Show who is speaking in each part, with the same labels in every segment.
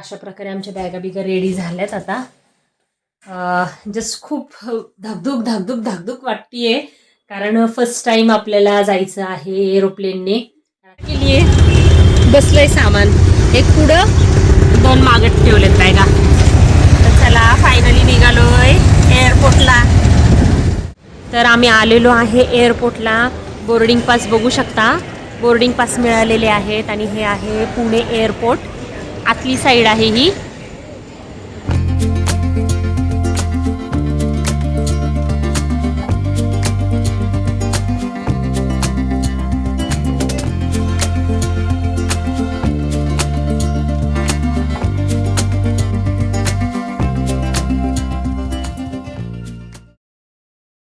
Speaker 1: अशा प्रकारे आमच्या बॅगा बिगा रेडी झाल्यात आता. जस्ट खूप धाकधूक धाकधूक धाकधूक वाटतीये, कारण फर्स्ट टाइम आपल्याला जायचं आहे एरोप्लेनने. केलीये बसलंय सामान, एक पुढं 2 मागत ठेवलेत बॅगा. तर चला फायनली निघालोय एअरपोर्टला. तर आम्ही आलेलो आहे एअरपोर्टला. बोर्डिंग पास बघू शकता, बोर्डिंग पास मिळालेले आहेत आणि हे आहे पुणे एअरपोर्ट. आतली साईड आहे ही.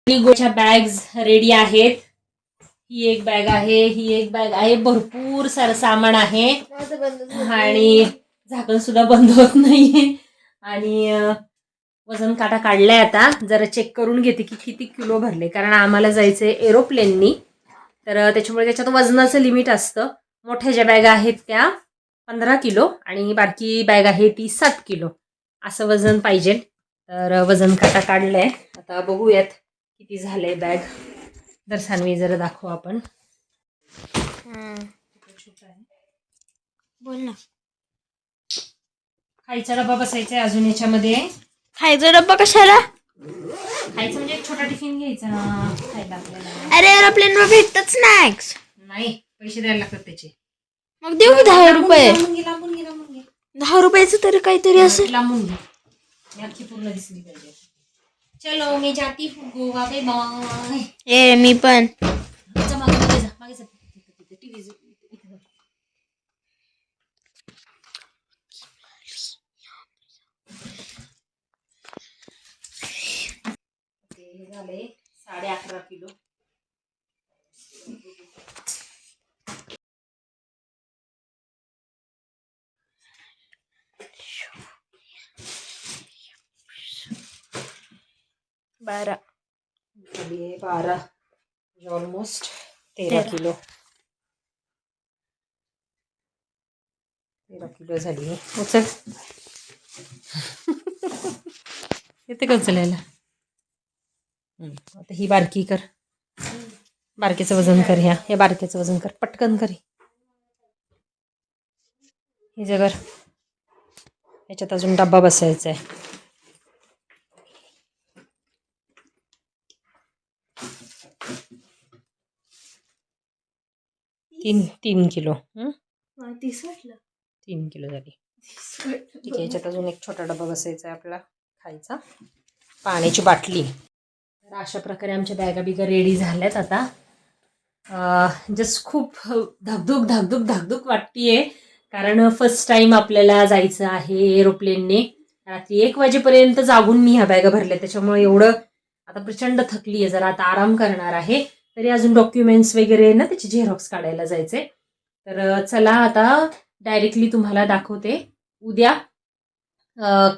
Speaker 1: गोच्या बॅग्स रेडी आहेत. ही एक बॅग आहे, ही एक बॅग आहे, भरपूर सारं सामान आहे आणि झाकण सुद्धा बंद होत नाहीये. आणि वजन काटा काढलाय आता. जरा चेक करून घेते की किती किलो भरले, कारण आम्हाला जायचंय एरोप्लेननी. तर त्याच्यामुळे त्याच्यात वजनाचं लिमिट असतं. मोठ्या ज्या बॅग आहेत त्या 15 किलो आणि बारकी बॅग आहे ती 7 किलो असं वजन पाहिजे. तर वजन काटा काढलाय. आता बघूयात किती झालंय बॅग. तर सानवी जरा दाखव आपण.
Speaker 2: बोल ना.
Speaker 1: खायचा डब्बा बसायचा अजून याच्यामध्ये.
Speaker 2: खायचा डब्बा कशाला?
Speaker 1: खायचं म्हणजे एक छोटा टिफिन घ्यायचा खायला आपल्याला.
Speaker 2: अरे एरोप्लेन वर भेटतात स्नॅक्स.
Speaker 1: नाही, पैसे द्यायला लागतात त्याचे.
Speaker 2: मग देऊ 10 रुपये.
Speaker 1: लांबून घे.
Speaker 2: 10 रुपयाचं तरी काहीतरी असेल.
Speaker 1: लांबून घे. मी अख्खी पूर्ण दिसली पाहिजे. चलो मी जाती हूँ गोवा, बाय बाय.
Speaker 2: ए मी पण.
Speaker 1: मागे जा. टीव्ही झाले 11.5 किलो.
Speaker 2: बारा
Speaker 1: आहे 12, ऑलमोस्ट 13 किलो. 13 किलो झाली. उचल. येते का उचलायला? आता ही बारकी कर. बारकीचं वजन कर. हे बारकीचं वजन कर, पटकन कर. ही जगर ह्याच्यात अजून डब्बा बसायचा आहे. तीन किलो. 3 किलो झाली. ठीक आहे. याच्यात अजून एक छोटा डब्बा बसायचा आहे आपला खायचा. पाण्याची बाटली. तर अशा प्रकारे आमच्या बॅगा बिगा रेडी झाल्यात आता. जस्ट खूप धाकधूक धाकधूक धाकधूक वाटतीये, कारण फर्स्ट टाइम आपल्याला जायचं आहे एरोप्लेनने. रात्री 1 वाजेपर्यंत जागून मी ह्या बॅगा भरल्या. त्याच्यामुळे एवढं आता प्रचंड थकली आहे. जरा आता आराम करणार आहे. तरी अजून डॉक्युमेंट्स वगैरे ना त्याचे झेरॉक्स काढायला जायचे. तर चला आता डायरेक्टली तुम्हाला दाखवते उद्या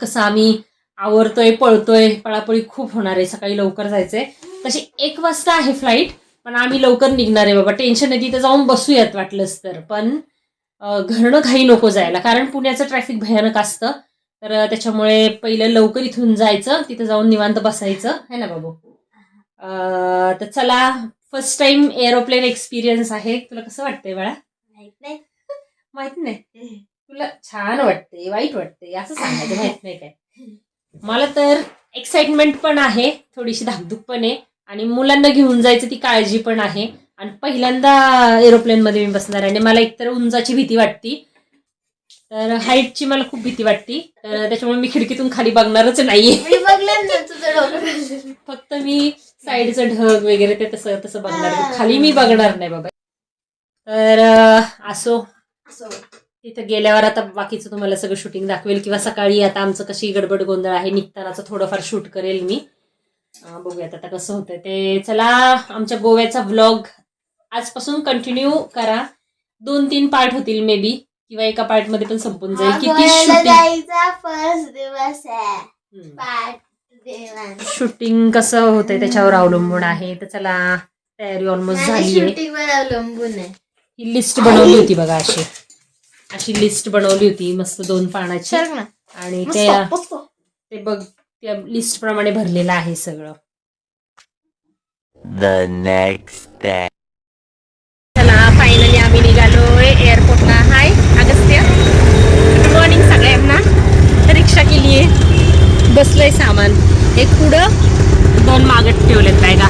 Speaker 1: कसं आम्ही आवरतोय, पळतोय. पळापळी खूप होणार आहे. सकाळी लवकर जायचंय. तशी 1 वाजता आहे फ्लाईट, पण आम्ही लवकर निघणार आहे बाबा. टेन्शन नाही, तिथे जाऊन बसूयात वाटलंच तर. पण घरनं घाई नको जायला, कारण पुण्याचं ट्रॅफिक भयानक असतं. तर त्याच्यामुळे पहिलं लवकर इथून जायचं, तिथं जाऊन निवांत बसायचं है ना बाबू. तर चला, फर्स्ट टाइम एरोप्लेन एक्सपिरियन्स आहे. तुला कसं वाटतंय बाळा? माहित नाही. तुला छान वाटते, वाईट वाटते असं सांगायचं? माहित नाही काय. मला तर एक्साइटमेंट पण आहे, थोडीशी धाकधूक पण आहे, आणि मुलांना घेऊन जायचं ती काळजी पण आहे. आणि पहिल्यांदा एरोप्लेन मध्ये मी बसणार आहे. आणि मला एकतर उंचाची भीती वाटती, तर हाईटची मला खूप भीती वाटती. तर त्याच्यामुळे मी खिडकीतून खाली बघणारच नाहीये. फक्त मी साईडचं ढग वगैरे ते तसं तसं बघणार, खाली मी बघणार नाही बाबा. तर असो, तिथं गेल्यावर आता बाकीचं तुम्हाला सगळं शूटिंग दाखवेल, किंवा सकाळी आता आमचं कशी गडबड गोंधळ आहे निघतानाचं थोडंफार शूट करेल मी. बघूयात आता कसं होतं ते. चला, आमच्या गोव्याचा व्लॉग आजपासून कंटिन्यू करा. 2-3 पार्ट होतील मे बी, किंवा एका पार्ट मध्ये पण संपून जाईल. किती शूटिंग कसं होतंय त्याच्यावर अवलंबून आहे. तर चला, तयारी ऑलमोस्ट झाली आहे.
Speaker 2: अवलंबून आहे.
Speaker 1: ही लिस्ट बनवली होती बघा अशी. अशी लिस्ट बनवली होती मस्त 2 पानाची
Speaker 2: सरक ना.
Speaker 1: आणि
Speaker 2: मस्त.
Speaker 1: ते बघ त्या लिस्ट प्रमाणे भरलेलं आहे सगळं.
Speaker 3: The next day.
Speaker 1: चला फायनली आम्ही निघालोय एअरपोर्टला. हाय अगस्त्य, गुड मॉर्निंग सगळ्यांना. रिक्षा केली आहे, बसलंय सामान, एक पुढं 2 मागत ठेवलेत बॅगा.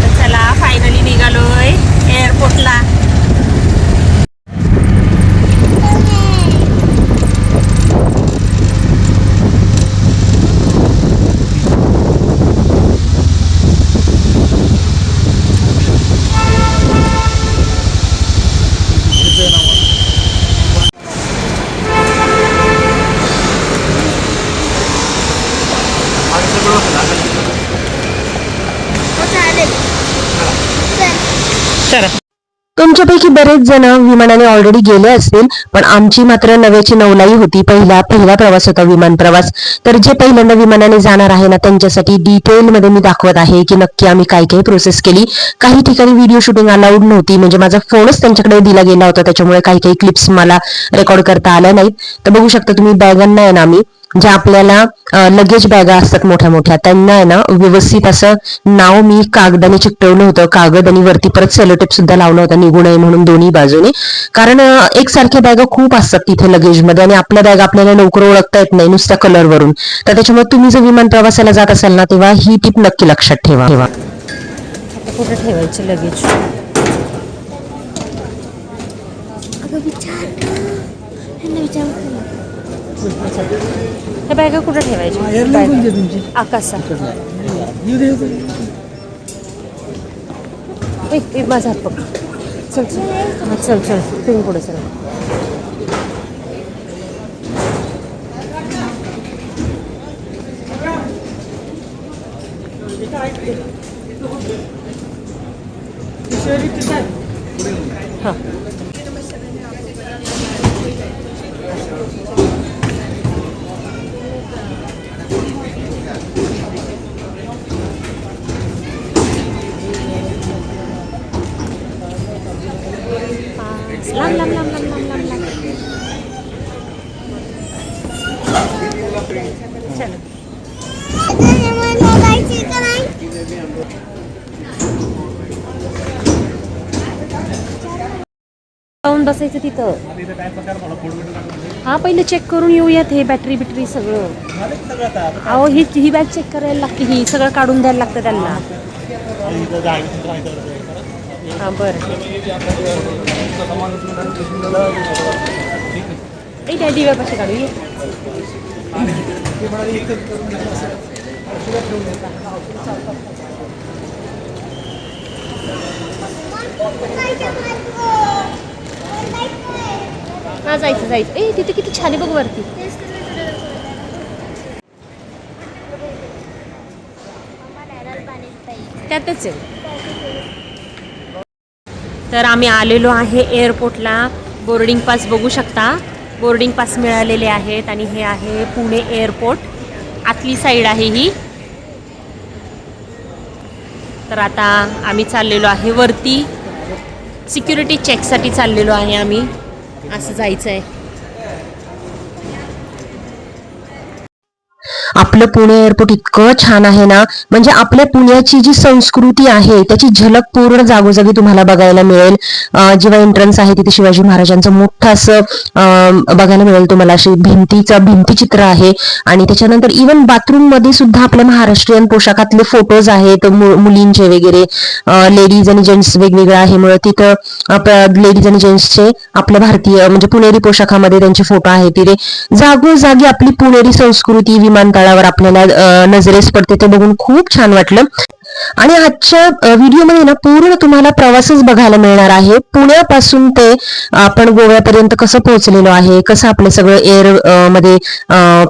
Speaker 1: तर चला फायनली निघालोय एअरपोर्टला.
Speaker 4: तुमच्यापैकी बरेच जण विमानाने ऑलरेडी गेले असतील, पण आमची मात्र नव्याची नवलाई होती. पहिला प्रवास होता विमान प्रवास. तर जे पहिल्यांदा विमानाने जाणार आहे ना, त्यांच्यासाठी डिटेलमध्ये मी दाखवत आहे की नक्की आम्ही काय काय प्रोसेस केली. काही ठिकाणी व्हिडिओ शूटिंग अलाउड नव्हती, म्हणजे माझा फोनच त्यांच्याकडे दिला गेला होता, त्याच्यामुळे काही काही क्लिप्स मला रेकॉर्ड करता आल्या नाहीत. तर बघू शकता तुम्ही बॅगांना आहे ना, आम्ही ज्या आपल्याला लगेज बॅगा असतात मोठ्या मोठ्या, त्यांना आहे ना व्यवस्थित असं नाव मी कागदाने चिकटवलं होतं. कागद आणि वरती परत सेलोटेप सुद्धा लावला होता निघू नये म्हणून दोन्ही बाजूने. कारण एकसारख्या बॅगा खूप असतात तिथे लगेजमध्ये आणि आपल्या बॅग आपल्याला लवकर ओळखता येत नाही नुसत्या कलरवरून. तर त्याच्यामुळे तुम्ही जर विमान प्रवासाला जात असाल ना, तेव्हा ही टिप नक्की लक्षात ठेवा.
Speaker 1: आता कुठे ठेवायचे लगेज? हे बॅगा कुठे ठेवायची? आकाशा माझा हात पकड. चल चल चल चल तुम्ही पुढे चला. हां लांब लांब लांब लांब लांब लांब लांब. चलो जाऊन बसायचं तिथं. हा पहिले चेक करून येऊयात हे बॅटरी सगळं. अहो ही बॅग चेक करायला लागते, ही सगळं काढून द्यायला लागतं त्यांना. हां बरं त्या दिव्यापाशी काढू ये. हा जायचं. तिथे किती छान आहे बघ वरती. त्यातच आहे. तर आम्ही आलेलो आहे एअरपोर्टला. बोर्डिंग पास बघू शकता, बोर्डिंग पास मिळालेले आहेत आणि हे आहे पुणे एअरपोर्ट. आतली साईड आहे ही. तर आता आम्ही चाललेलो आहे वरती, सिक्युरिटी चेकसाठी चाललेलो आहे आम्ही. असं जायचं आहे.
Speaker 4: आपलं पुणे एअरपोर्ट इतकं छान आहे ना, म्हणजे आपल्या पुण्याची जी संस्कृती आहे त्याची झलक पूर्ण जागोजागी तुम्हाला बघायला मिळेल. जेव्हा एंट्रन्स आहे तिथे शिवाजी महाराजांचं मोठं असं बघायला मिळेल तुम्हाला. अशी भिंतीचित्र आहे आणि त्याच्यानंतर इव्हन बाथरूम मध्ये सुद्धा आपल्या महाराष्ट्रीयन पोशाखातले फोटोज आहेत मुलींचे वगैरे. लेडीज आणि जेंट्स वेगवेगळं आहे, मुळे तिथं लेडीज आणि जेंट्सचे आपल्या भारतीय म्हणजे पुणेरी पोशाखामध्ये त्यांचे फोटो आहेत. तिथे जागोजागी आपली पुणेरी संस्कृती विमानतळावर आपल्याला नजरेस पडते. ते बघून खूप छान वाटलं. आणि आजच्या व्हिडिओमध्ये ना पूर्ण तुम्हाला प्रवासच बघायला मिळणार आहे. पुण्यापासून ते आपण गोव्यापर्यंत कसं पोहोचलेलो आहे, कसं आपलं सगळं एअर मध्ये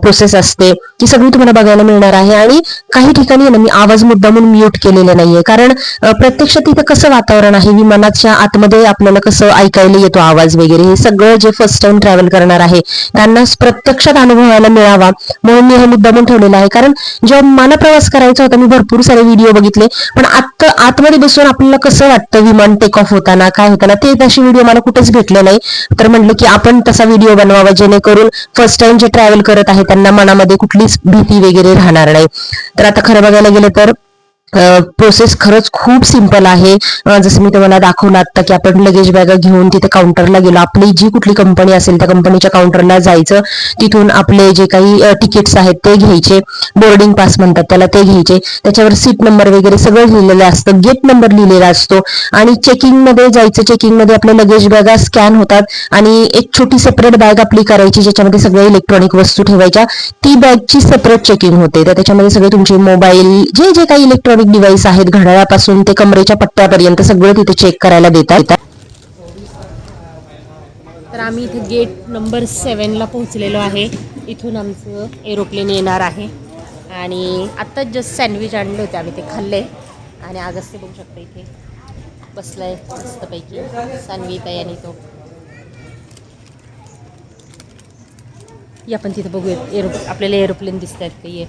Speaker 4: प्रोसेस असते ती सगळी तुम्हाला बघायला मिळणार आहे. आणि काही ठिकाणी ना मी आवाज मुद्दामून म्यूट केलेला नाहीये, कारण प्रत्यक्षात तिथं कसं वातावरण आहे, विमानाच्या आतमध्ये आपल्याला कसं ऐकायला येतो आवाज वगैरे, हे सगळं जे फर्स्ट टाइम ट्रॅव्हल करणार आहे त्यांना प्रत्यक्षात अनुभवायला मिळावा म्हणून मी हे मुद्दामून ठेवलेलं आहे. कारण जेव्हा मला प्रवास करायचा होता मी भरपूर सारे व्हिडिओ बघितले बघितले, पण आतमध्ये बसून आपल्याला कसं वाटतं विमान टेक ऑफ होताना काय होताना ते तशी व्हिडिओ मला कुठेच भेटले नाही. तर म्हटलं की आपण तसा व्हिडिओ बनवावा जेणेकरून फर्स्ट टाइम जे ट्रॅव्हल करत आहे त्यांना मनामध्ये कुठलीच भीती वगैरे राहणार नाही. तर आता खरं बघायला गेलं तर प्रोसेस खरंच खूप सिंपल आहे. जसं मी तुम्हाला दाखवलं आता की आपण लगेज बॅग घेऊन तिथे काउंटरला गेलो, आपली जी कुठली कंपनी असेल त्या कंपनीच्या काउंटरला जायचं, तिथून आपले जे काही तिकीट्स आहेत ते घ्यायचे, बोर्डिंग पास म्हणतात त्याला, ते घ्यायचे. त्याच्यावर सीट नंबर वगैरे सगळं लिहिलेलं असतं, गेट नंबर लिहिलेला असतो आणि चेकिंग मध्ये जायचं. चेकिंग मध्ये आपल्या लगेज बॅगा स्कॅन होतात आणि एक छोटी सेपरेट बॅग आपली करायची ज्याच्यामध्ये सगळ्या इलेक्ट्रॉनिक वस्तू ठेवायच्या. ती बॅगची सेपरेट चेकिंग होते. तर त्याच्यामध्ये सगळे तुमचे मोबाईल जे जे काही इलेक्ट्रॉनिक डिव्हाइस आहेत, घड्याळापासून ते कमरेच्या पट्ट्यापर्यंत सगळं तिथे चेक करायला देतात.
Speaker 1: तर आम्ही इथे गेट नंबर 7ला पोहोचलेलो आहे. इथून आमचं एरोप्लेन येणार आहे आणि आत्ताच जस्ट सँडविच आणले होते आम्ही, ते खाल्ले आणि अगस्त्य बघू शकता इथे बसलाय मस्तपैकी, सँडविच आहे आणि तो या पण तिथे बघूया आपल्याला एरोप्लेन दिसत आहेत काही.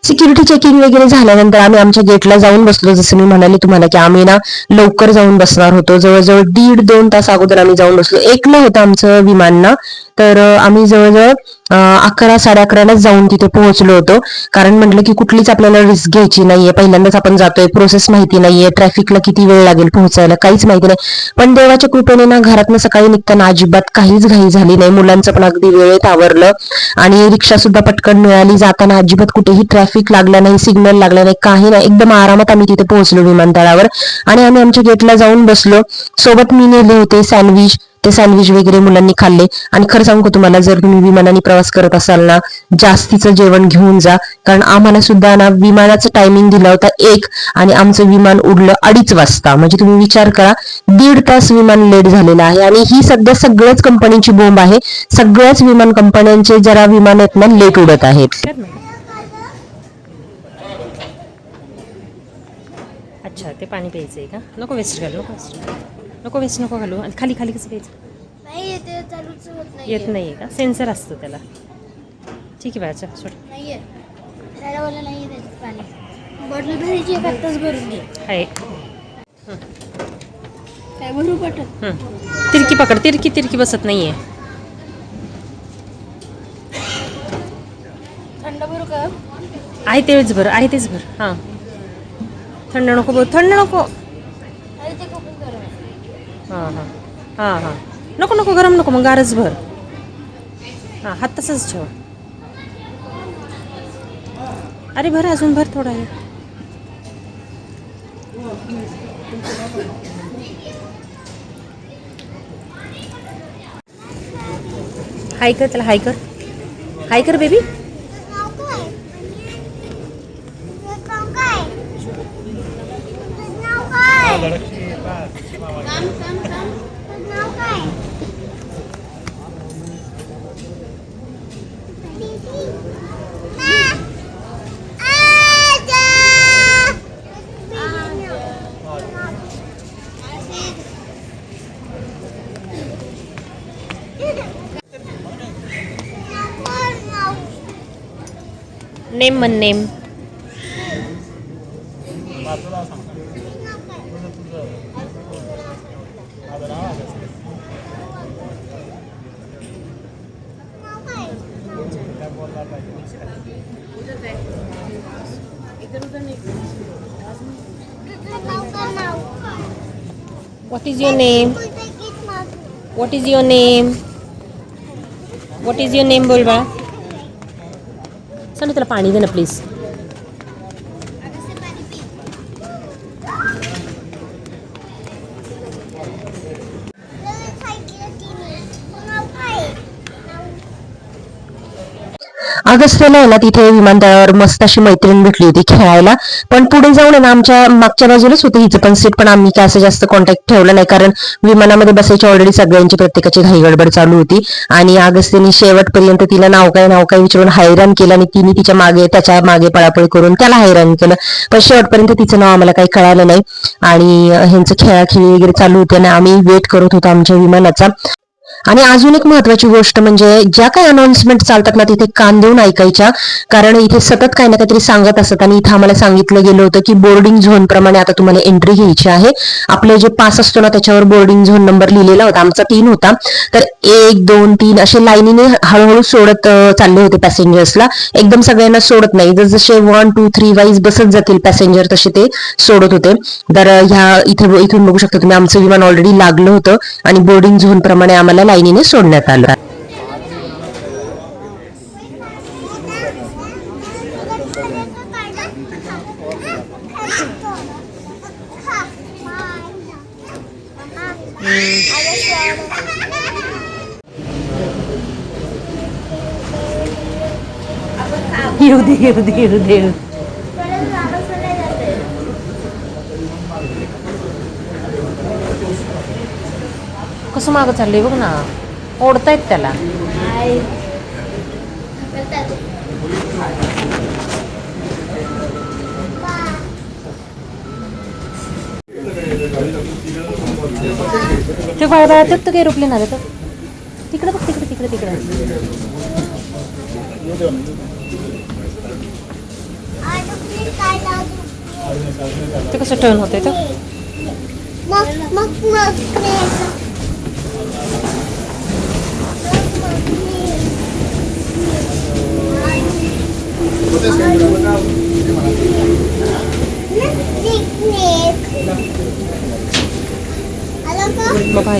Speaker 4: सिक्युरिटी चेकिंग वगैरे झाल्यानंतर आम्ही आमच्या गेटला जाऊन बसलो. जसं मी म्हणाले तुम्हाला की आम्ही ना लवकर जाऊन बसणार होतो, जवळजवळ 1.5-2 तास अगोदर आम्ही जाऊन बसलो. 1ला होतं आमचं विमान ना, तर आम्ही जवळजवळ 11-11:30लाच जाऊन तिथे पोहोचलो होतो. कारण म्हटलं की कुठलीच आपल्याला रिस्क घ्यायची नाहीये, पहिल्यांदाच आपण जातोय, प्रोसेस माहिती नाहीये, ट्रॅफिकला किती वेळ लागेल पोहोचायला काहीच माहिती नाही. पण देवाच्या कृपेने ना घरातनं सकाळी निघताना अजिबात काहीच घाई झाली नाही. मुलांचं पण अगदी वेळेत आवरलं आणि रिक्षा सुद्धा पटकन मिळाली. जाताना अजिबात कुठेही ट्रॅफिक लागला नाही, सिग्नल लागला नाही, काही नाही. एकदम आरामात आम्ही तिथे पोहोचलो विमानतळावर आणि आम्ही आमच्या गेटला जाऊन बसलो. सोबत मी नेले होते सँडविच, ते सँडविच वगैरे मुलांनी खाल्ले. आणि खरं सांगू तुम्हाला, जर तुम्ही विमानाने प्रवास करत असाल ना, जास्तीचं जेवण घेऊन जा. कारण आम्हाला सुद्धा ना विमानाचं टायमिंग दिला होता 1 आणि आमचं विमान उडलं 2:30 वाजता. म्हणजे तुम्ही विचार करा, 1.5 तास विमान लेट झालेलं आहे. आणि ही सध्या सगळ्याच कंपनीची बोंब आहे. सगळ्याच विमान कंपन्यांचे जरा विमान आहेत ना लेट उडत आहेत.
Speaker 1: अच्छा, ते पाणी प्यायचं आहे का? नको वेस्ट घालू, नको वेस्ट नको घालू. आणि खाली खाली कसं प्यायचं?
Speaker 2: नाही येते, चालूच होत नाही.
Speaker 1: येत नाही आहे का? सेन्सर असतो त्याला. ठीक आहे बाळाचा, सोड.
Speaker 2: नाही येत, त्याला बोला नाही येत त्याच्यात पाणी. बॉटल भरायची एक आत्ताच भरून घे.
Speaker 1: आहे
Speaker 2: काय भरू पटत?
Speaker 1: तिरकी पकड, तिरकी बसत नाही आहे.
Speaker 2: थंड भरू का?
Speaker 1: आहे तेच भर, आहे तेच भर. हां, थंड नको बघ, थंड नको.
Speaker 2: अरे ते खूपच गरम आहे.
Speaker 1: हां नको गरम नको, मग गारच भर. हां, हात तसंच ठेव. अरे भर, अजून भर थोडा आहे. हाय कर त्याला, हाय कर बेबी. नेम मन name. What is your name? What is your name? What is your name बोल बाळा. सांग त्याला पाणी दे ना प्लीज.
Speaker 4: ऑगस्टला आहे ना तिथे विमानतळावर मस्त अशी मैत्रीण भेटली होती खेळायला. पण पुढे जाऊन आहे ना आमच्या मागच्या बाजूलाच होती हिचं पण सीट, पण आम्ही काय असं जास्त कॉन्टॅक्ट ठेवला नाही कारण विमानामध्ये बसायची ऑलरेडी सगळ्यांची प्रत्येकाची घाई गडबड चालू होती. आणि ऑगस्टने शेवटपर्यंत तिला नाव काय विचारून हैराण केलं आणि तिने त्याच्या मागे पळापळ करून त्याला हैराण केलं. पण शेवटपर्यंत तिचं नाव आम्हाला काही कळालं नाही आणि ह्यांचं खेळाखेळी वगैरे चालू होते आणि आम्ही वेट करत होतो आमच्या विमानाचा. आणि अजून एक महत्वाची गोष्ट म्हणजे ज्या काही अनाउन्समेंट चालतात ना तिथे कान देऊन ऐकायच्या, कारण इथे सतत काही ना काहीतरी सांगत असतात. आणि इथे आम्हाला सांगितलं गेलं होतं की बोर्डिंग झोन प्रमाणे आता तुम्हाला एंट्री घ्यायची आहे. आपले जे पास असतो ना त्याच्यावर बोर्डिंग झोन नंबर लिहिलेला होता, आमचा 3 होता. तर 1, 2, 3 असे लाईनीने हळूहळू सोडत चालले होते पॅसेंजर्सला, एकदम सगळ्यांना सोडत नाही. जसे 1, 2, 3 वाईज बसत जातील पॅसेंजर तसे ते सोडत होते. तर इथून बघू शकता तुम्ही, आमचं विमान ऑलरेडी लागलं होतं आणि बोर्डिंग झोन प्रमाणे आम्हाला लाईनीने सोडण्यात आलं.
Speaker 1: येऊ दे येऊ दे येऊ दे. कसं मागं चाललंय बघ ना, ओढतायत त्याला. ते बाळा तो एरोप्लेन आलं तर तिकडे बघ, तिकडे तिकडे तिकडे. ते कसं टर्न होते तर बाबा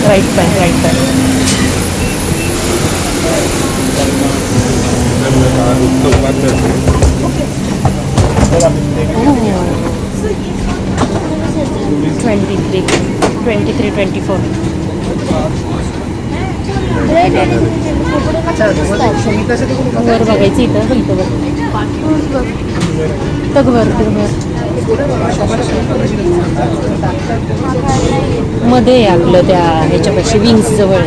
Speaker 1: right pan right pan. Twenty-three, 24. वर बघायचं इथं इथं बघ, तगवर मध्ये आहे आपलं त्या ह्याच्यापाशी विंग्स जवळ.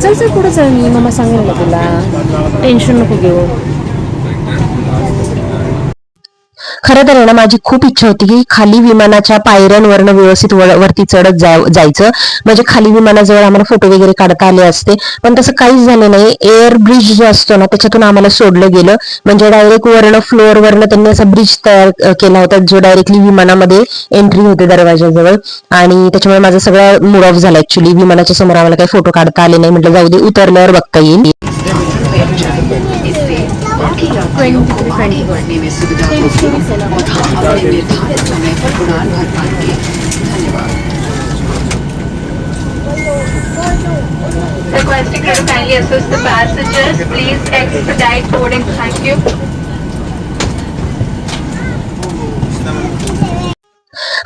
Speaker 1: चल चल पुढे चल, मी मामा सांगेल ना तुला, टेन्शन नको घेऊ.
Speaker 4: खरं तर ना माझी खूप इच्छा होती की खाली विमानाच्या पायऱ्यांवरनं व्यवस्थित वरती चढत जायचं, म्हणजे खाली विमानाजवळ आम्हाला फोटो वगैरे काढता आले असते. पण तसं काहीच झालं नाही. एअर ब्रिज जो असतो ना त्याच्यातून आम्हाला सोडलं गेलं, म्हणजे डायरेक्ट फ्लोअरवरनं त्यांनी असा ब्रिज तयार केला होता जो डायरेक्टली विमानामध्ये एंट्री होते दरवाजाजवळ. आणि त्याच्यामुळे माझा सगळा मूड ऑफ झाला ऍक्च्युली. विमानाच्या समोर आम्हाला काही फोटो काढता आले नाही. म्हटलं जाऊ दे, उतरल्यावर बघता येईल.
Speaker 5: 23 बढ़ने में सुविधा होगी और हाँ अपने निर्धारित समय पर उड़ान भर पाएंगे. धन्यवाद. Requesting you to kindly assist the passengers. Please expedite boarding. Thank you.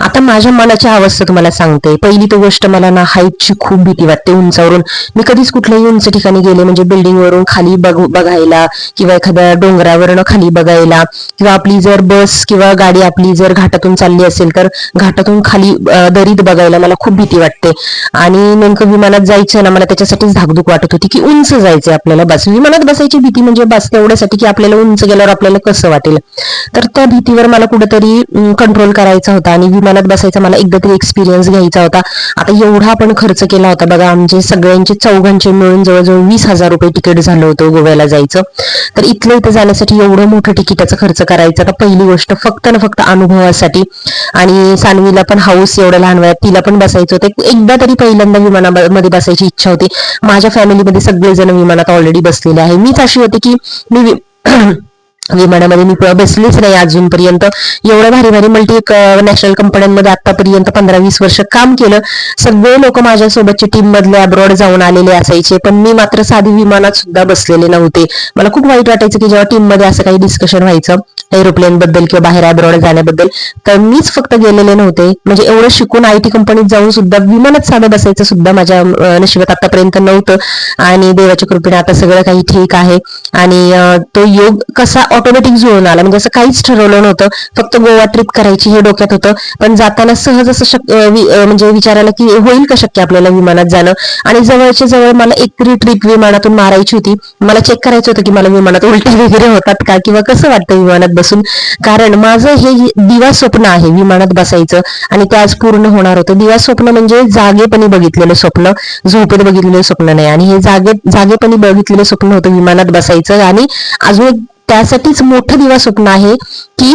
Speaker 4: आता माझ्या मनाची अवस्था तुम्हाला सांगते. पहिली तर गोष्ट, मला ना हाईटची खूप भीती वाटते उंचावरून. मी कधीच कुठल्याही उंच ठिकाणी गेले म्हणजे बिल्डिंगवरून खाली बघायला किंवा एखाद्या डोंगरावरनं खाली बघायला, किंवा आपली जर बस किंवा गाडी आपली जर घाटातून चालली असेल तर घाटातून खाली दरीत बघायला मला खूप भीती वाटते. आणि नेमकं विमानात जायचं ना, मला त्याच्यासाठीच धाकधूक वाटत होती की उंच जायचंय आपल्याला. बस विमानात बसायची भीती म्हणजे बस तेवढ्यासाठी की आपल्याला उंच गेल्यावर आपल्याला कसं वाटेल. तर त्या भीतीवर मला कुठेतरी कंट्रोल करायचा होता आणि विमानात बसायचा मला एकदा तरी एक्सपिरियन्स घ्यायचा होता. आता एवढा आपण खर्च केला होता बघा, आमचे सगळ्यांचे चौघांचे मिळून जवळजवळ 20,000 रुपये तिकीट झालं होतं गोव्याला जायचं. तर इथलं इथं जाण्यासाठी एवढं मोठं तिकिटाचा खर्च करायचा. तर पहिली गोष्ट फक्त ना फक्त अनुभवासाठी. आणि सानवीला पण हाऊस, एवढं लहान वयात तिला पण बसायचं होतं. एकदा तरी पहिल्यांदा विमानामध्ये बसायची इच्छा होती. माझ्या फॅमिलीमध्ये सगळेजण विमानात ऑलरेडी बसलेले आहे. मीच अशी होते की मी विमानामध्ये मी बसलीच नाही अजूनपर्यंत. एवढ्या भारी भारी मल्टी नॅशनल कंपन्यांमध्ये आतापर्यंत 15-20 वर्ष काम केलं. सगळे लोक माझ्यासोबतचे टीम मधले अब्रॉड जाऊन आलेले असायचे, पण मी मात्र साधी विमानात सुद्धा बसलेले नव्हते. मला खूप वाईट वाटायचं की जेव्हा टीम मध्ये असं काही डिस्कशन व्हायचं एरोप्लेन बद्दल किंवा बाहेर अब्रॉड जाण्याबद्दल, तर मीच फक्त गेलेले नव्हते. म्हणजे एवढं शिकून IT कंपनीत जाऊन सुद्धा विमानात साधं बसायचं सुद्धा माझ्या नशिबात आतापर्यंत नव्हतं. आणि देवाच्या कृपेने आता सगळं काही ठीक आहे. आणि तो योग कसा ऑटोमॅटिक जुळून आला. म्हणजे असं काहीच ठरवलं नव्हतं, फक्त गोवा ट्रिप करायची हे डोक्यात होतं. पण जाताना सहज असं म्हणजे विचारायला की होईल का शक्य आपल्याला विमानात जाणं. आणि जवळच्या जवळ मला एक तरी ट्रिप विमानातून मारायची होती. मला चेक करायचं होतं की मला विमानात उलट्या वगैरे होतात का, किंवा कसं वाटतं विमानात बसून. कारण माझं हे दिवा स्वप्न आहे विमानात बसायचं, आणि ते आज पूर्ण होणार होतं. दिवा स्वप्न म्हणजे जागेपणी बघितलेलं स्वप्न, झोपेत बघितलेलं स्वप्न नाही. आणि हे जागेपणी बघितलेलं स्वप्न होतं विमानात बसायचं. आणि अजून त्यासाठीच मोठं दिवा स्वप्न आहे की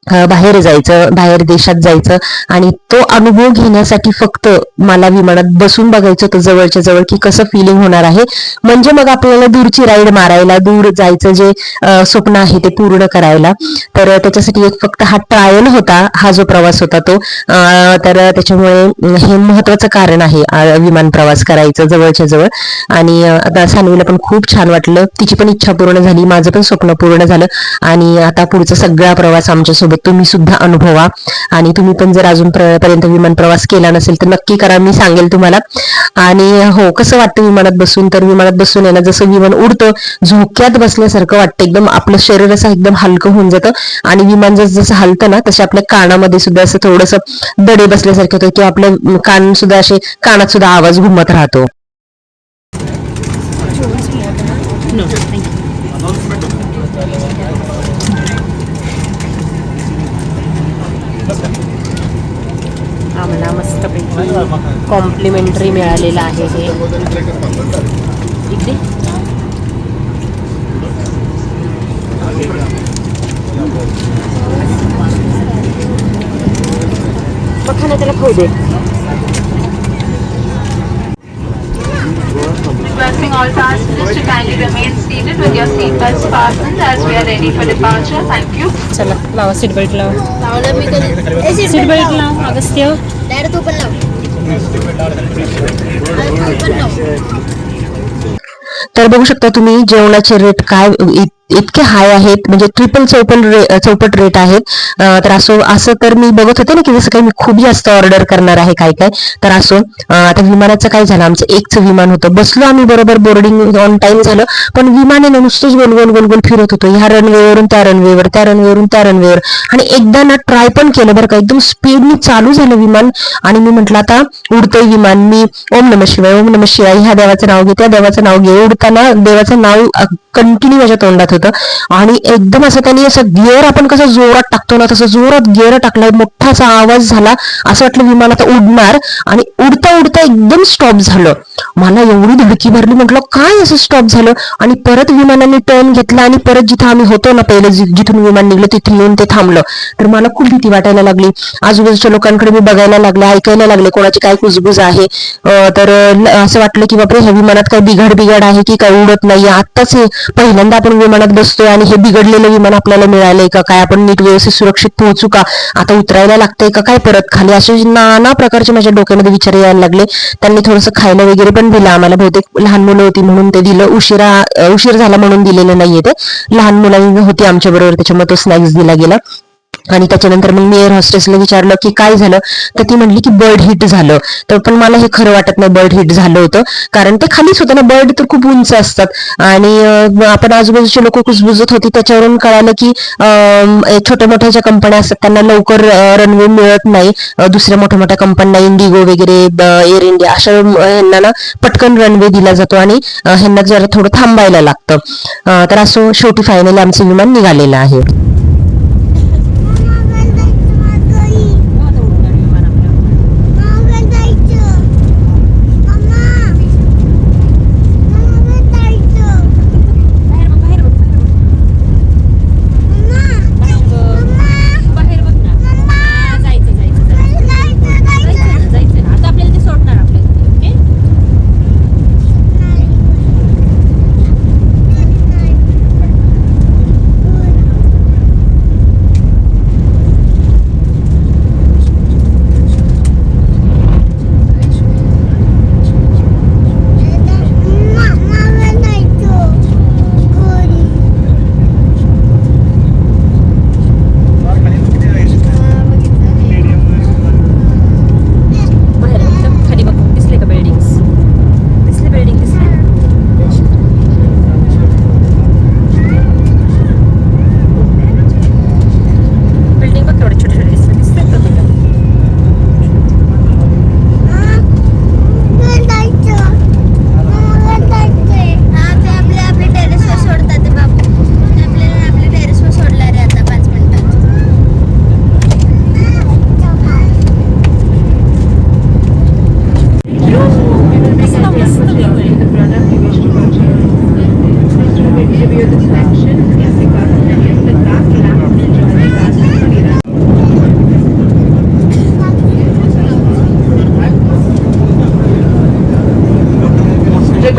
Speaker 4: बाहेर जायचं, बाहेर देशात जायचं, आणि तो अनुभव घेण्यासाठी फक्त मला विमानात बसून बघायचं होतं जवळच्या जवळ की कसं फिलिंग होणार आहे. म्हणजे मग आपल्याला दूरची राईड मारायला, दूर जायचं जे स्वप्न आहे ते पूर्ण करायला. तर त्याच्यासाठी एक फक्त हा ट्रायल होता, हा जो प्रवास होता तो. तर त्याच्यामुळे हे महत्वाचं कारण आहे विमान प्रवास करायचं जवळच्या जवळ. आणि आता सानवीला पण खूप छान वाटलं, तिची पण इच्छा पूर्ण झाली, माझं पण स्वप्न पूर्ण झालं. आणि आता पुढचा सगळा प्रवास आमच्यासोबत तुम्ही सुद्धा अनुभवा. आणि तुम्ही पण जर अजून पर्यंत विमान प्रवास केला नसेल तर नक्की करा, मी सांगेल तुम्हाला. आणि हो, कसं वाटतं विमानात बसून, तर विमानात बसून आहे ना, जसं विमान उडतं झोक्यात बसल्यासारखं वाटतं. एकदम आपलं शरीर असं एकदम हलकं होऊन जातं. आणि विमान जसं हलतं ना तसे आपल्या कानामध्ये सुद्धा असं थोडंसं दडे बसल्यासारखं होतं, किंवा आपलं कान सुद्धा असे, कानात सुद्धा आवाज घुमत राहतो.
Speaker 1: आम्हाला मस्तपैकी कॉम्प्लिमेंटरी मिळालेलं आहे हे. इकडे बघा त्याला खाऊ दे.
Speaker 6: Requesting all passengers to kindly remain seated with your seatbelts fastened as we are ready for departure. Thank you.
Speaker 1: चला लावा सीट बेल्ट लावा.
Speaker 2: लावलं मी कधी
Speaker 1: सीट बेल्ट लाव अगस्त्य.
Speaker 2: डायरेक्ट तू पण लाव.
Speaker 4: तर बघू शकता तुम्ही जेवणाचे रेट काय इतके हाय आहेत, म्हणजे ट्रिपल चौपट रेट आहेत. तर असं तर मी बघत होते ना की जसं काही मी खूप जास्त ऑर्डर करणार आहे काय काय. तर असो, आता विमानाचं काय झालं, आमचं एकच विमान होतं. बसलो आम्ही बरोबर, बोर्डिंग ऑन टाइम झालं, पण विमानाने नुसतंच गोल गोल गोल गोल फिरत होतो, ह्या रनवेवरून त्या रनवेवर, त्या रनवेवरून त्या रनवेवर. आणि एकदा ना ट्राय पण केलं बरं का, एकदम स्पीडनी चालू झालं विमान. आणि मी म्हटलं आता उडतंय विमान, मी ओम नमः शिवाय, ओम नमः शिवाय, ह्या देवाचं नाव घे, त्या देवाचं नाव घे. उडताना देवाचं नाव कंटिन्यू माझ्या तोंडात होतं. आणि एकदम असं त्यांनी असं गिअर आपण कसं जोरात टाकतो ना तसं जोरात गिअर टाकलाय, मोठा असा आवाज झाला, असं वाटलं विमान आता उडणार. आणि उडता उडता एकदम स्टॉप झालं. मला एवढी धडकी भरली, म्हटलं काय असं स्टॉप झालं. आणि परत विमानाने टर्न घेतला, आणि परत जिथं आम्ही होतो ना पहिले, जिथून विमान निघलं तिथे येऊन ते थांबलं. तर मला खूप भीती वाटायला लागली. आजूबाजूच्या लोकांकडे मी बघायला लागले, ऐकायला लागले कोणाची काय कुजबुज आहे. तर असं वाटलं की बापरे, ह्या विमानात काय बिघाड आहे की काय, उडत नाहीये. आत्ताच पहिल्यांदा आपण विमानात बसतोय आणि हे बिघडलेलं विमान आपल्याला मिळालंय का काय, आपण नीट व्यवस्थित सुरक्षित पोहोचू का, आता उतरायला लागतंय का काय परत खाली, असे नाना प्रकारचे माझ्या डोक्यामध्ये विचार यायला लागले. त्यांनी थोडंसं खायला वगैरे पण दिलं आम्हाला, बहुतेक लहान मुलं होती म्हणून ते दिलं, उशीर झाला म्हणून दिलेलं नाहीये ते. लहान मुलं होती आमच्या बरोबर, त्याच्यामुळे तो स्नॅक्स दिला गेला. आणि त्याच्यानंतर मग मी एअर हॉस्टेसला विचारलं की काय झालं, तर ती म्हणली की बर्ड हिट झालं. तर पण मला हे खरं वाटत नाही बर्ड हिट झालं होतं, कारण ते खालीच होतं ना, बर्ड तर खूप उंच असतात. आणि आपण आजूबाजूचे लोक कुजबुजत होती, त्याच्यावरून कळालं की छोट्या मोठ्या ज्या कंपन्या असतात त्यांना लवकर रनवे मिळत नाही. दुसऱ्या मोठ्या मोठ्या कंपन्या, इंडिगो वगैरे, एअर इंडिया, अशा ह्यांना ना पटकन रनवे दिला जातो आणि ह्यांना जरा थोडं थांबायला लागतं. तर असं शेवटी फायनली आमचं विमान निघालेलं आहे.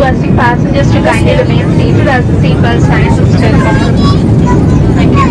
Speaker 6: requesting passengers to kindly remain seated as the seatbelt signs are still on. Thank you.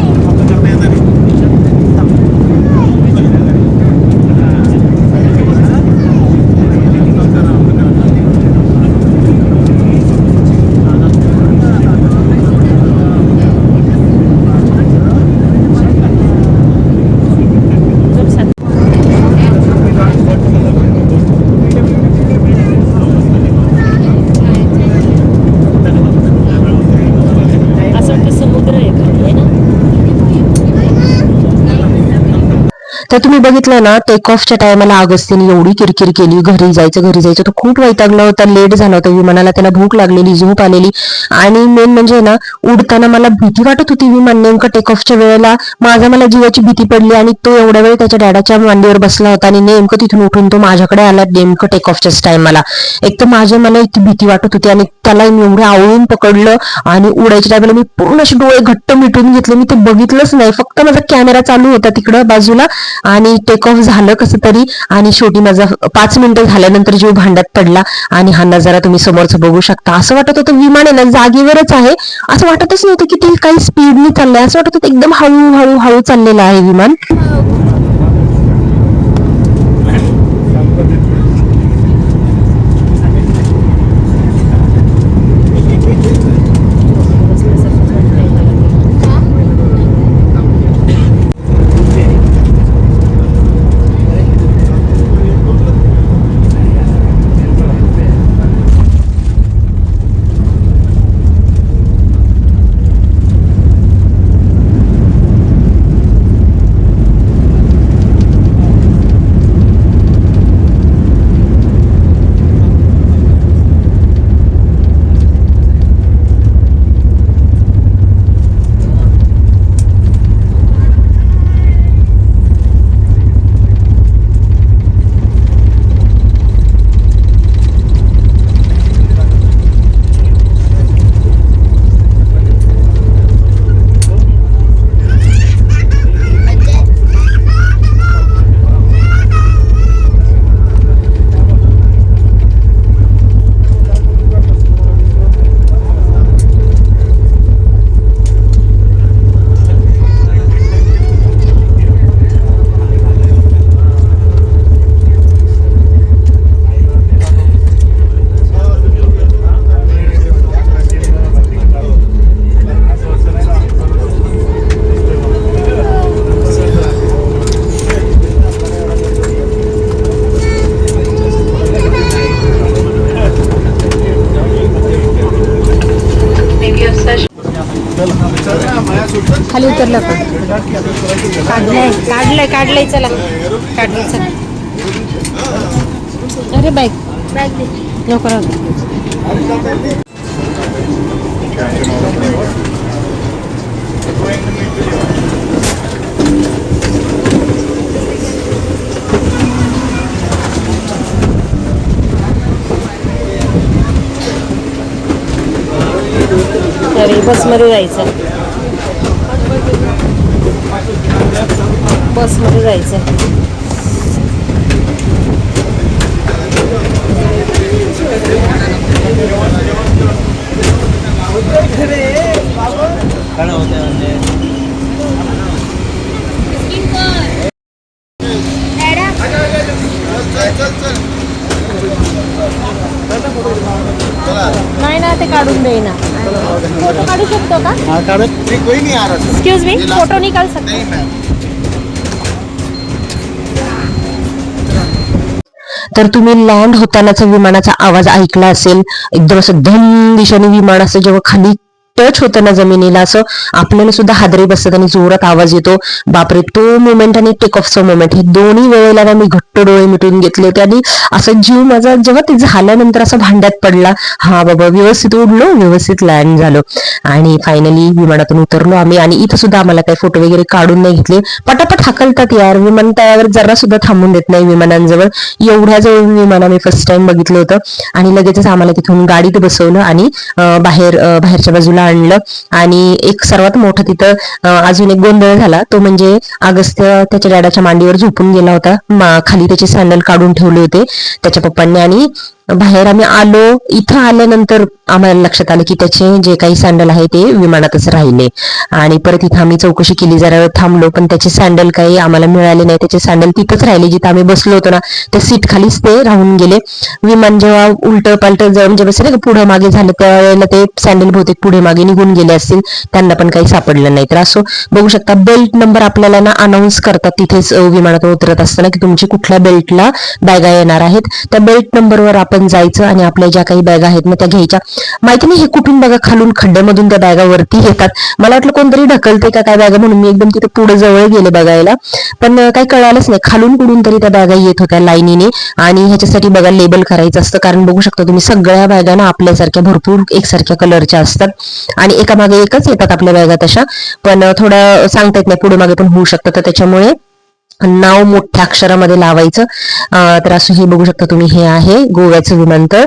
Speaker 1: असं वाटतं समुद्र आहे खाली, आहे ना?
Speaker 4: तर तुम्ही बघितलं ना, टेक ऑफच्या टायमाला अगस्तीने एवढी किरकिर केली, घरी जायचं तो खूप वैतागला होता, लेट झाला होता विमानाला, त्याला भूक लागलेली, झोप आलेली. आणि मेन म्हणजे ना, उडताना मला भीती वाटत होती. विमान नेमकं टेक ऑफच्या वेळेला मला जीवाची भीती पडली, आणि तो एवढ्या वेळ त्याच्या डॅडाच्या मांडीवर बसला होता, आणि नेमकं तिथून उठून तो माझ्याकडे आला नेमकं टेक ऑफच्याच टायमाला. एक तर मला इतकी भीती वाटत होती, आणि त्याला मी एवढं आवळून पकडलं, आणि उडायच्या टायमाला मी पूर्ण असे डोळे घट्ट मिटून घेतले. मी ते बघितलंच नाही, फक्त माझा कॅमेरा चालू होता तिकडं बाजूला, आणि टेक ऑफ झालं कसं तरी. आणि शेवटी माझा 5 मिनिटं झाल्यानंतर जीव भांड्यात पडला. आणि हा नजारा तुम्ही समोरचं बघू शकता. असं वाटत होतं विमान आहे ना जागेवरच आहे, असं वाटतच नव्हतं की ते काही स्पीडनी चाललंय, असं वाटत होतं एकदम हळू चाललेलं आहे विमान.
Speaker 1: खाली उतरलं का? काढलंय चला, काढलंय चला. अरे बाईक नको अरे बसमध्ये जायचं, बसमध्ये जायचं. नाही ना, ते काढून देईना. फोटो काढू शकतो का? एक्सक्यूज मी, फोटो निकाल सकते?
Speaker 4: तर तुम्ही लँड होतानाचा विमानाचा आवाज ऐकला असेल. एकदम असं धन दिशेने विमान असं जेव्हा खाली टच होतं ना जमिनीला, असं आपल्याला सुद्धा हादरे बसतात आणि जोरात आवाज येतो. बापरे, तो मोमेंट आणि टेक ऑफचा मोमेंट, हे दोन्ही वेळेला ना मी घट्ट डोळे मिटून घेतले होते. आणि असं जीव माझा जेव्हा ते झाल्यानंतर असं भांड्यात पडला, हा बाबा व्यवस्थित उडलो, व्यवस्थित लँड झालो. आणि फायनली विमानातून उतरलो आम्ही. आणि इथं सुद्धा आम्हाला काही फोटो वगैरे काढून नाही घेतले. पटापट हाकलतात यार, विमानतळावर जरा सुद्धा थांबून देत नाही विमानांजवळ. एवढ्या जवळ विमान आम्ही फर्स्ट टाइम बघितलं होतं. आणि लगेचच आम्हाला तिथून गाडीत बसवलं आणि बाहेरच्या बाजूला आणलं. आणि एक सर्वात मोठं तिथं अजून एक गोंधळ झाला, तो म्हणजे अगस्त्य त्याच्या डॅडाच्या मांडीवर झोपून गेला होता. खाली त्याचे सँडल काढून ठेवले होते त्याच्या पप्पांनी. आणि बाहेर आम्ही आलो. इथं आल्यानंतर आम्हाला लक्षात आलं की त्याचे जे काही सँडल आहे ते विमानातच राहिले आणि परत इथं आम्ही चौकशी केली, जरा वेळ थांबलो, पण त्याचे सँडल काही आम्हाला मिळाले नाही. त्याचे सँडल तिथंच राहिले जिथं आम्ही बसलो होतो ना, त्या सीट खालीच ते राहून गेले. विमान जेव्हा उलट पालट म्हणजे बसले ना पुढे मागे झालं त्यावेळेला ते सँडल बहुतेक पुढे मागे निघून गेले असतील, त्यांना पण काही सापडलं नाही. तर असं बघू शकता बेल्ट नंबर आपल्याला ना अनाऊन्स करतात तिथेच विमानातून उतरत असताना की तुमची कुठल्या बेल्टला बॅगा येणार आहेत. त्या बेल्ट नंबरवर आपण जायचं आणि आपल्या ज्या काही बॅगा आहेत ना त्या घ्यायच्या. माहिती नाही हे कुठून बघा खालून खड्ड्यामधून त्या बॅगा वरती येतात. मला वाटलं कोणतरी ढकलते का काय बॅगा म्हणून मी एकदम तिथे पुढे जवळ गेले बघायला, पण काही कळालंच नाही. खालून कुठून तरी त्या बॅगा येत होत्या लाईनीने आणि ह्याच्यासाठी बघा लेबल करायचं असतं, कारण बघू शकता तुम्ही सगळ्या बॅगा ना आपल्यासारख्या भरपूर एकसारख्या कलरच्या असतात आणि एका मागे एकच येतात आपल्या बॅगा तशा, पण थोडं सांगता येत नाही, पुढे मागे पण होऊ शकतं. तर त्याच्यामुळे नाव मोठ्या अक्षरामध्ये लावायचं. तर असं हे बघू शकता तुम्ही, हे आहे गोव्याचं विमानतळ.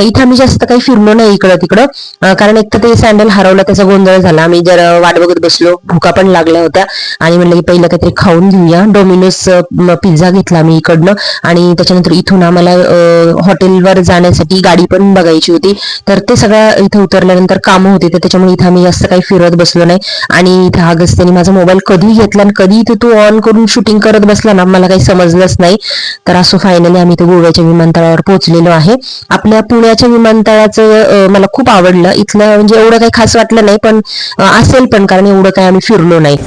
Speaker 4: इथं आम्ही जास्त काही फिरलो नाही इकडं तिकडं, कारण एक तर ते सँडल हरवला, त्याचा गोंधळ झाला. आम्ही जरा वाट बघत बसलो, भुका पण लागल्या होत्या आणि म्हणलं की पहिलं काहीतरी खाऊन घेऊया. डोमिनोज पिझ्झा घेतला मी इकडनं आणि त्याच्यानंतर इथून आम्हाला हॉटेलवर जाण्यासाठी गाडी पण बघायची होती. तर ते सगळं इथं उतरल्यानंतर कामं होती, तर त्याच्यामुळे इथं आम्ही जास्त काही फिरत बसलो नाही. आणि इथं अगस्त्याने माझा मोबाईल कधी घेतला आणि कधी इथे तो ऑन करून शूटिंग करत बसला ना, मला काही समजलंच नाही. तर असं फायनली आम्ही ते गोव्याच्या विमानतळावर पोहोचलेलो आहे. आपल्या पुण्याच्या विमानतळाचं मला खूप आवडलं. इथलं म्हणजे एवढं काही खास वाटलं नाही, पण असेल पण कारण एवढं काही आम्ही फिरलो नाही.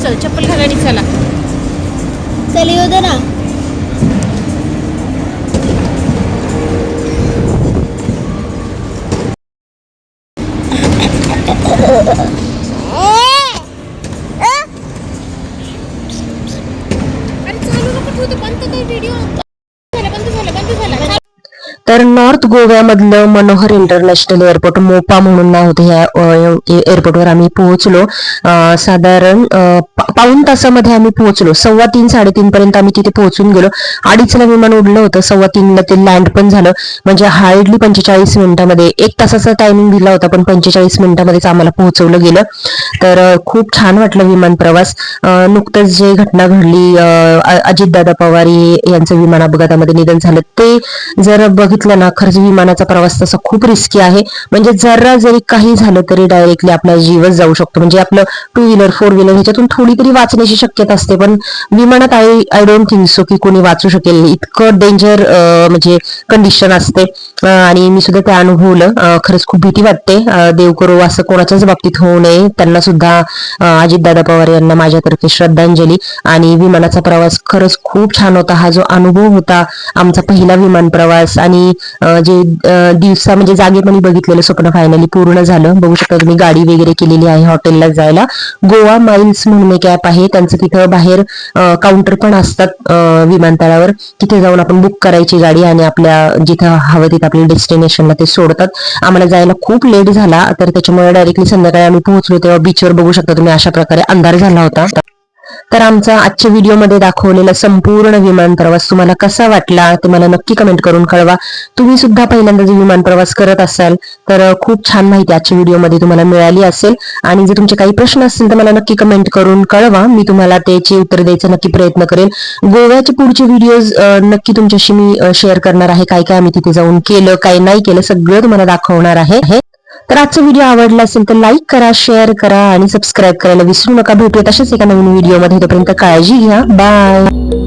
Speaker 1: चल चप्पल घाला आणि चला.
Speaker 2: चल येऊ दे ना.
Speaker 4: तर नॉर्थ गोव्यामधलं मनोहर इंटरनॅशनल एअरपोर्ट, मोपा म्हणून नाव होतं ह्या एअरपोर्टवर आम्ही पोहोचलो. साधारण पाऊण तासामध्ये आम्ही पोहोचलो. 3:15 3:30 पर्यंत आम्ही तिथे पोहोचून गेलो. 2:30ला विमान उडलं होतं, 3:15ला ते लँड पण झालं. म्हणजे हार्डली 45 मिनिटांमध्ये, 1 तासाचा टायमिंग दिला होता पण 45 मिनिटांमध्येच आम्हाला पोहोचवलं गेलं. तर खूप छान वाटलं विमान प्रवास. नुकतंच जे घटना घडली, अजितदादा पवार यांचं विमान अपघातामध्ये निधन झालं, ते जर बघितलं ना, खरंच विमानाचा प्रवास तसा खूप रिस्की आहे. म्हणजे जरा जरी काही झालं तरी डायरेक्टली आपला जीवच जाऊ शकतो. म्हणजे आपलं 2 व्हीलर 4 व्हीलर ह्याच्यातून थोडी तरी वाचण्याची शक्यता असते, पण विमानात आय डोंट थिंक सो की कोणी वाचू शकेल. इतकं डेंजर म्हणजे कंडिशन असते आणि मी सुद्धा ते अनुभवलं. खरंच खूप भीती वाटते. देव करो असं कोणाच्याच बाबतीत होऊ नये. त्यांना सुद्धा अजितदादा पवार यांना माझ्यातर्फे श्रद्धांजली. आणि विमानाचा प्रवास खरंच खूप छान होता. हा जो अनुभव होता आमचा पहिला विमान प्रवास आणि जे दिवसा म्हणजे जागेपणी बघितलेलं स्वप्न फायनली पूर्ण झालं. बघू शकता तुम्ही गाडी वगैरे केलेली आहे हॉटेलला जायला. गोवा माइल्स म्हणून एक ॲप आहे, त्यांचं तिथं बाहेर काउंटर पण असतात विमानतळावर. तिथे जाऊन आपण बुक करायची गाडी आणि आपल्या जिथं हवं तिथं आपल्या डेस्टिनेशनला ते सोडतात. आम्हाला जायला खूप लेट झाला, तर त्याच्यामुळे डायरेक्टली संध्याकाळी आम्ही पोहोचलो तेव्हा बीचवर बघू शकता तुम्ही अशा प्रकारे अंधार झाला होता. तर आमचा आजच्या व्हिडिओमध्ये दाखवलेला संपूर्ण विमान प्रवास तुम्हाला कसा वाटला ते मला नक्की कमेंट करून कळवा. तुम्ही सुद्धा पहिल्यांदा जर विमान प्रवास करत असाल तर खूप छान माहिती आजच्या व्हिडिओमध्ये तुम्हाला मिळाली असेल. आणि जर तुमचे काही प्रश्न असतील तर मला नक्की कमेंट करून कळवा, मी तुम्हाला त्याचे उत्तर द्यायचा नक्की प्रयत्न करेन. गोव्याचे पुढचे व्हिडिओज नक्की तुमच्याशी मी शेअर करणार आहे. काय काय आम्ही तिथे जाऊन केलं, काय नाही केलं, सगळं तुम्हाला दाखवणार आहे. तर आजचा व्हिडिओ आवडला असेल तर लाईक करा, शेअर करा आणि सबस्क्राईब करायला विसरू नका. भेटूयात अशाच एका नवीन व्हिडिओमध्ये. तोपर्यंत काळजी घ्या. बाय.